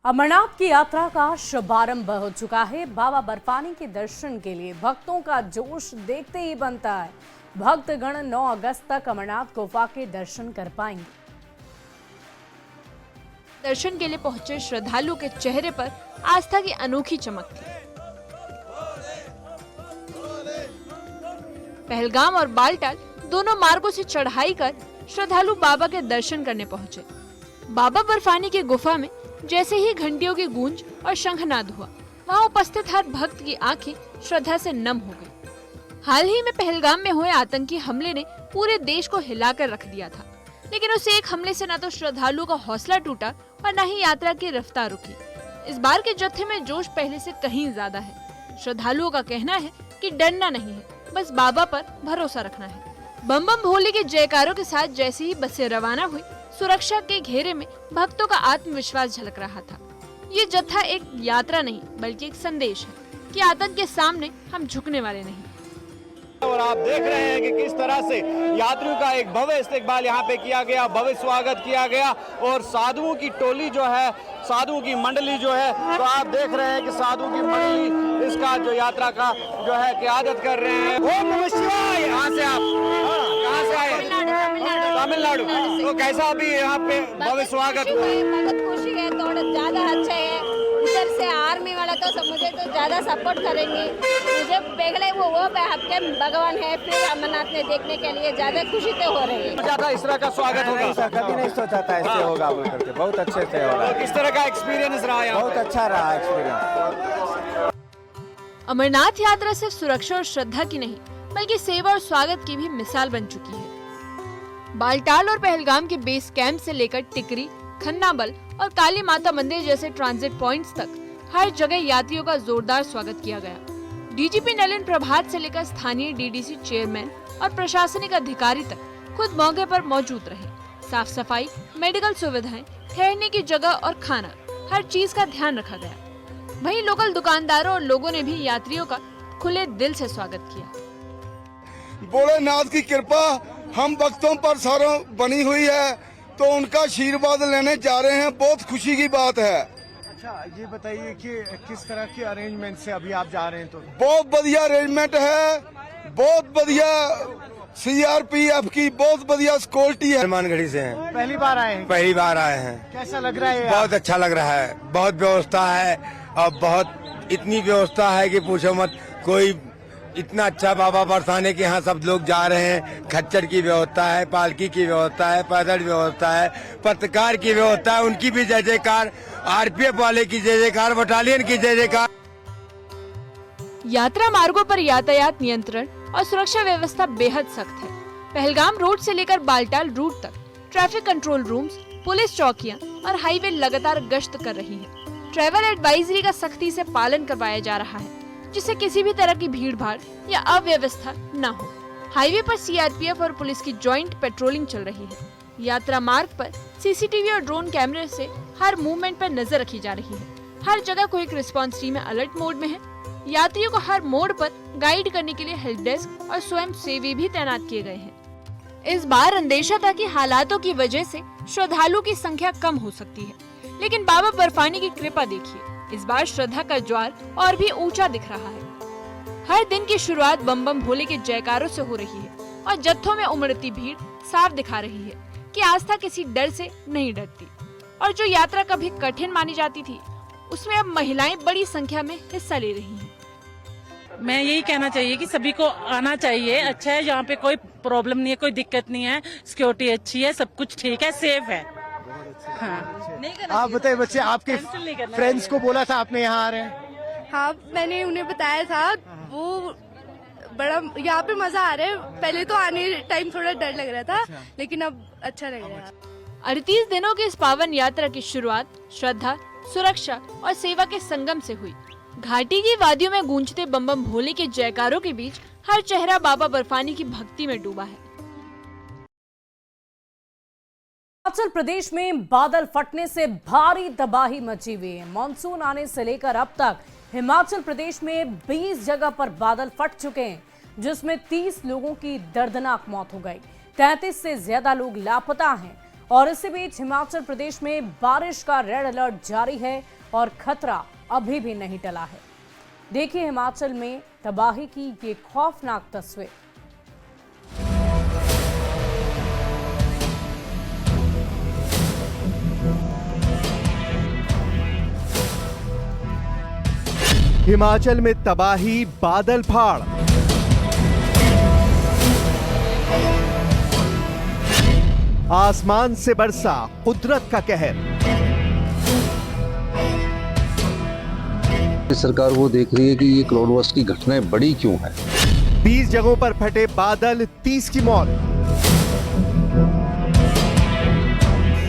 अमरनाथ की यात्रा का शुभारंभ हो चुका है। बाबा बर्फानी के दर्शन के लिए भक्तों का जोश देखते ही बनता है। भक्तगण 9 अगस्त तक अमरनाथ गुफा के दर्शन कर पाएंगे। दर्शन के लिए पहुंचे श्रद्धालु के चेहरे पर आस्था की अनोखी चमक थी। पहलगाम और बालटाल दोनों मार्गों से चढ़ाई कर श्रद्धालु बाबा के दर्शन करने पहुंचे। बाबा बर्फानी की गुफा में जैसे ही घंटियों की गूंज और शंखनाद हुआ, वहां उपस्थित हर भक्त की आंखें श्रद्धा से नम हो गई। हाल ही में पहलगाम में हुए आतंकी हमले ने पूरे देश को हिलाकर रख दिया था, लेकिन उस एक हमले से न तो श्रद्धालुओं का हौसला टूटा और न ही यात्रा की रफ्तार रुकी। इस बार के जत्थे में जोश पहले से कहीं ज्यादा है। श्रद्धालुओं का कहना है कि डरना नहीं है, बस बाबा पर भरोसा रखना है। बम बम भोले के जयकारों के साथ जैसे ही बसें रवाना हुई, सुरक्षा के घेरे में भक्तों का आत्मविश्वास झलक रहा था। ये जत्था एक यात्रा नहीं बल्कि एक संदेश है कि आतंक के सामने हम झुकने वाले नहीं। और आप देख रहे हैं कि किस तरह से यात्रियों का एक भव्य इस्तकबाल यहाँ पे किया गया, भव्य स्वागत किया गया और साधुओं की टोली जो है, साधुओं की मंडली जो है, तो आप देख रहे हैं कि साधुओं की मंडली इसका जो यात्रा का जो है क़ियादत कर रहे हैं। ओम नमः शिवाय। कहाँ से आप? कहाँ से आए? तमिलनाडु। तो कैसा अभी यहाँ पे भव्य स्वागत हुआ? बहुत खुशी है, थोड़ा ज्यादा अच्छा है। इधर से आर्मी वाला तो सब मुझे तो ज्यादा सपोर्ट करेंगे। मुझे पहले वो आपके भगवान है, फिर अमरनाथ में देखने के लिए ज्यादा खुशी तो हो रही है। सोचा था इस तरह का स्वागत होगा? कभी नहीं सोचा था ऐसे होगा बोल करके। बहुत अच्छे से हो रहा है। किस तरह का एक्सपीरियंस रहा है? बहुत अच्छा रहा एक्सपीरियंस। अमरनाथ यात्रा सिर्फ सुरक्षा और श्रद्धा की नहीं बल्कि सेवा और स्वागत की भी मिसाल बन चुकी है। बालटाल और पहलगाम के बेस कैंप से लेकर टिकरी, खन्नाबल और काली माता मंदिर जैसे ट्रांजिट पॉइंट्स तक हर जगह यात्रियों का जोरदार स्वागत किया गया। डीजीपी नलिन प्रभात से लेकर स्थानीय डीडीसी चेयरमैन और प्रशासनिक अधिकारी तक खुद मौके पर मौजूद रहे। साफ सफाई, मेडिकल सुविधाएं, ठहरने की जगह और खाना, हर चीज का ध्यान रखा गया। वहीं लोकल दुकानदारों और लोगों ने भी यात्रियों का खुले दिल से स्वागत किया। भोलेनाथ की कृपा हम भक्तों पर सारों बनी हुई है, तो उनका आशीर्वाद लेने जा रहे हैं। बहुत खुशी की बात है। अच्छा, ये बताइए कि किस तरह के अरेंजमेंट से अभी आप जा रहे हैं? तो बहुत बढ़िया अरेंजमेंट है, बहुत बढ़िया सीआरपीएफ की बहुत बढ़िया सिक्योरिटी है। हनुमानगढ़ी से हैं। पहली बार आए हैं? पहली बार आए हैं। कैसा लग रहा है? बहुत अच्छा लग रहा है। बहुत व्यवस्था है और बहुत इतनी व्यवस्था है कि पूछो मत। कोई इतना अच्छा बाबा बरसाने के यहाँ सब लोग जा रहे हैं। खच्चर की व्यवस्था है, पालकी की व्यवस्था है, पैदल व्यवस्था है, पत्रकार की व्यवस्था है, उनकी भी जय जयकार, आरपीएफ वाले की जय जयकार, बटालियन की जय जयकार। यात्रा मार्गों पर यातायात नियंत्रण और सुरक्षा व्यवस्था बेहद सख्त है। पहलगाम रोड से लेकर बालटाल रूट तक ट्रैफिक कंट्रोल रूम्स, पुलिस चौकियां और हाईवे लगातार गश्त कर रही है। ट्रैवल एडवाइजरी का सख्ती से पालन करवाया जा रहा है, जिससे किसी भी तरह की भीड़ भाड़ या अव्यवस्था न हो। हाईवे पर सीआरपीएफ और पुलिस की जॉइंट पेट्रोलिंग चल रही है। यात्रा मार्ग पर सीसीटीवी और ड्रोन कैमरे से हर मूवमेंट पर नजर रखी जा रही है। हर जगह quick response team alert mode में है। यात्रियों को हर मोड़ पर गाइड करने के लिए हेल्प डेस्क और स्वयं सेवी भी तैनात किए गए हैं। इस बार अंदेशा था कि हालातों की वजह से श्रद्धालुओं की संख्या कम हो सकती है, लेकिन बाबा बर्फानी की कृपा देखिए, इस बार श्रद्धा का ज्वार और भी ऊंचा दिख रहा है। हर दिन की शुरुआत बम बम भोले के जयकारों से हो रही है और जत्थों में उमड़ती भीड़ साफ दिखा रही है कि आस्था किसी डर से नहीं डरती। और जो यात्रा कभी कठिन मानी जाती थी, उसमें अब महिलाएं बड़ी संख्या में हिस्सा ले रही हैं। मैं यही कहना चाहिए कि सभी को आना चाहिए। अच्छा है, यहाँ पे कोई प्रॉब्लम नहीं है, कोई दिक्कत नहीं है, सिक्योरिटी अच्छी है, सब कुछ ठीक है, सेफ है। हाँ। आप बताइए, बच्चे आपके फ्रेंड्स को बोला था आपने यहाँ आ रहे हैं? हाँ, मैंने उन्हें बताया था। वो बड़ा यहाँ पे मजा आ रहा है। पहले तो आने टाइम थोड़ा डर लग रहा था, लेकिन अब अच्छा लग रहा है। 38 दिनों की इस पावन यात्रा की शुरुआत श्रद्धा, सुरक्षा और सेवा के संगम से हुई। घाटी की वादियों में गूंजते बम बम भोले के जयकारों के बीच हर चेहरा बाबा बर्फानी की भक्ति में डूबा है। हिमाचल प्रदेश में बादल फटने से भारी तबाही मची हुई है। मानसून आने से लेकर अब तक हिमाचल प्रदेश में 20 जगह पर बादल फट चुके हैं, जिसमें 30 लोगों की दर्दनाक मौत हो गई। 33 से ज्यादा लोग लापता हैं और इसी बीच हिमाचल प्रदेश में बारिश का रेड अलर्ट जारी है और खतरा अभी भी नहीं टला है। देखिए हिमाचल में तबाही की ये खौफनाक तस्वीर। हिमाचल में तबाही, बादल फाड़। आसमान से बरसा कुदरत का कहर। सरकार वो देख रही है कि ये क्लाउड बर्स्ट की घटनाएं बड़ी क्यों हैं। 20 जगहों पर फटे बादल, 30 की मौत।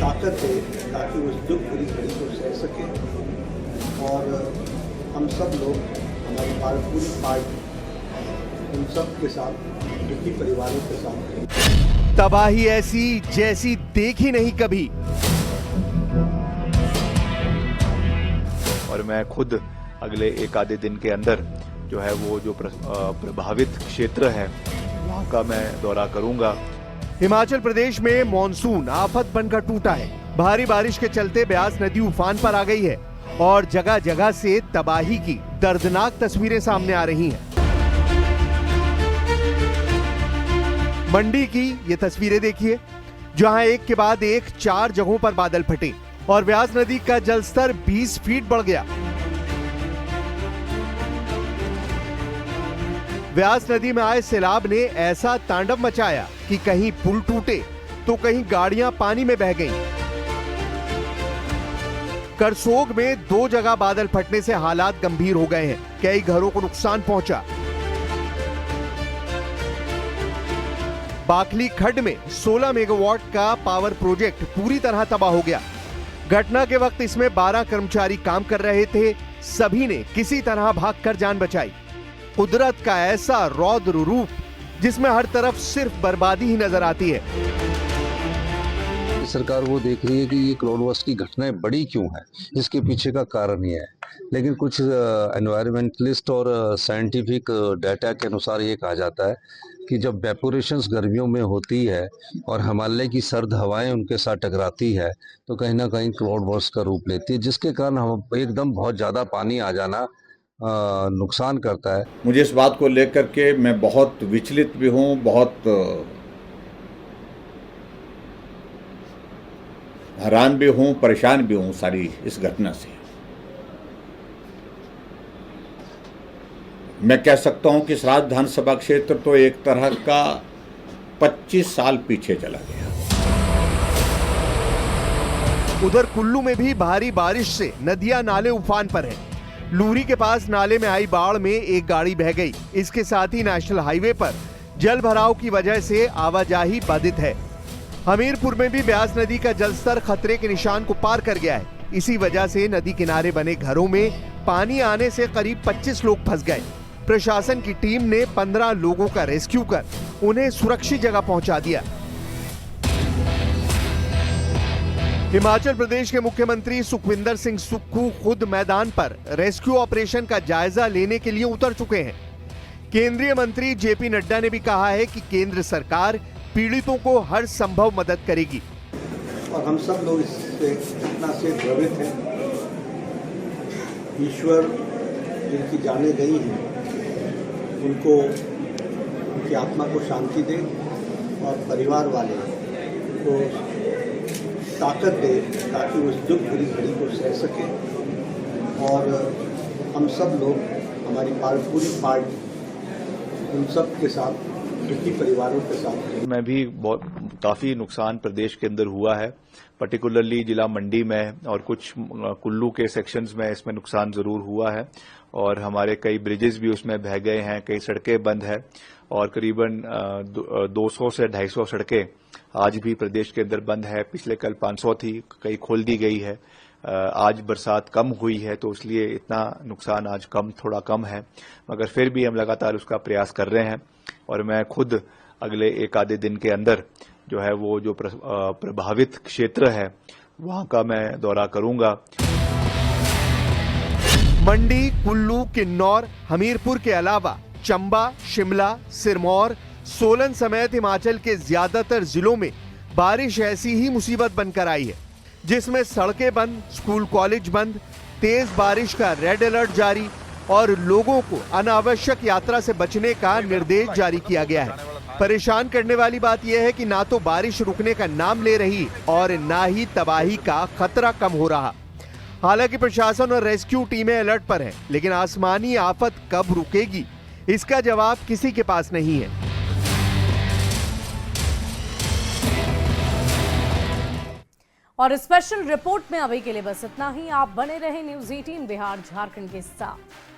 ताकत दे ताकि उस दुख भरी घड़ी को सह सके और हम सब लोग, हमारी पूरी पार्टी उन सब के साथ, दुखी परिवारों के साथ। तबाही ऐसी जैसी देखी नहीं कभी। और मैं खुद अगले एक आधे दिन के अंदर जो है वो जो प्रभावित क्षेत्र है वहां का मैं दौरा करूंगा। हिमाचल प्रदेश में मॉनसून आफत बनकर टूटा है। भारी बारिश के चलते ब्यास नदी उफान पर आ गई है और जगह जगह से तबाही की दर्दनाक तस्वीरें सामने आ रही हैं। मंडी की ये तस्वीरें देखिए, जहां एक के बाद एक 4 जगहों पर बादल फटे और ब्यास नदी का जलस्तर 20 फीट बढ़ गया। ब्यास नदी में आए सैलाब ने ऐसा तांडव मचाया कि कहीं पुल टूटे तो कहीं गाड़ियां पानी में बह गईं। करसोग में 2 जगह बादल फटने से हालात गंभीर हो गए हैं। कई घरों को नुकसान पहुंचा। बाखली खड्ड में 16 मेगावाट का पावर प्रोजेक्ट पूरी तरह तबाह हो गया। घटना के वक्त इसमें 12 कर्मचारी काम कर रहे थे। सभी ने किसी तरह भागकर जान बचाई। कुदरत का ऐसा रौद्र रूप जिसमें हर तरफ सिर्फ बर्बादी ही नजर आती है। सरकार वो देख रही है कि ये क्लाउड बर्स्ट की घटनाएं बड़ी क्यों हैं, इसके पीछे का कारण ये है। लेकिन कुछ एनवायरमेंटलिस्ट और साइंटिफिक डाटा के अनुसार ये कहा जाता है कि जब वेपोरेशंस गर्मियों में होती है और हिमालय की सर्द हवाएं उनके साथ टकराती है तो कहीं ना कहीं क्लाउड बर्स्ट का रूप लेती है, जिसके कारण हम एकदम बहुत ज़्यादा पानी आ जाना नुकसान करता है। मुझे इस बात को लेकर के मैं बहुत विचलित भी हूँ, बहुत हैरान भी हूँ, परेशान भी हूँ सारी इस घटना से। मैं कह सकता हूँ कि इस राज्य विधानसभा क्षेत्र तो एक तरह का 25 साल पीछे चला गया। उधर कुल्लू में भी भारी बारिश से नदियां नाले उफान पर हैं। लूरी के पास नाले में आई बाढ़ में एक गाड़ी बह गई। इसके साथ ही नेशनल हाईवे पर जल भराव की वजह से आवाजाही बाधित है। हमीरपुर में भी ब्यास नदी का जलस्तर खतरे के निशान को पार कर गया है। इसी वजह से नदी किनारे बने घरों में पानी आने से करीब 25 लोग फंस गए। प्रशासन की टीम ने 15 लोगों का रेस्क्यू कर उन्हें सुरक्षित जगह पहुंचा दिया। हिमाचल प्रदेश के मुख्यमंत्री सुखविंदर सिंह सुक्खू खुद मैदान पर रेस्क्यू ऑपरेशन का जायजा लेने के लिए उतर चुके हैं। केंद्रीय मंत्री जेपी नड्डा ने भी कहा है कि केंद्र सरकार पीड़ितों को हर संभव मदद करेगी। और हम सब लोग इस घटना से द्रवित हैं। ईश्वर जिनकी जानें गई हैं उनको, उनकी आत्मा को शांति दे और परिवार वाले को ताकत दे ताकि उस दुख भरी घड़ी को सह सके और हम सब लोग, हमारी पूरी पार्टी उन सब के साथ, दुखी परिवारों के साथ। मैं भी काफी नुकसान प्रदेश के अंदर हुआ है, पर्टिकुलरली जिला मंडी में और कुछ कुल्लू के सेक्शंस में इसमें नुकसान जरूर हुआ है और हमारे कई ब्रिजेस भी उसमें बह गए हैं, कई सड़कें बंद है और करीबन 200 से 250 सड़कें आज भी प्रदेश के अंदर बंद है। पिछले कल 500 थी, कई खोल दी गई है। आज बरसात कम हुई है तो इसलिए इतना नुकसान आज थोड़ा कम है, मगर फिर भी हम लगातार उसका प्रयास कर रहे हैं और मैं खुद अगले एक आधे दिन के अंदर जो है वो जो प्रभावित क्षेत्र है वहां का मैं दौरा करूंगा। मंडी, कुल्लू, किन्नौर, हमीरपुर के अलावा चंबा, शिमला, सिरमौर, सोलन समेत हिमाचल के ज्यादातर जिलों में बारिश ऐसी ही मुसीबत बनकर आई है जिसमें सड़कें बंद, स्कूल कॉलेज बंद, तेज बारिश का रेड अलर्ट जारी और लोगों को अनावश्यक यात्रा से बचने का निर्देश जारी किया गया है। परेशान करने वाली बात यह है कि ना तो बारिश रुकने का नाम ले रही और ना ही तबाही का खतरा कम हो रहा। हालांकि प्रशासन और रेस्क्यू टीमें अलर्ट पर हैं, लेकिन आसमानी आफत कब रुकेगी इसका जवाब किसी के पास नहीं है। और स्पेशल रिपोर्ट में अभी के लिए बस इतना ही। आप बने रहे न्यूज़ 18 बिहार झारखंड के साथ।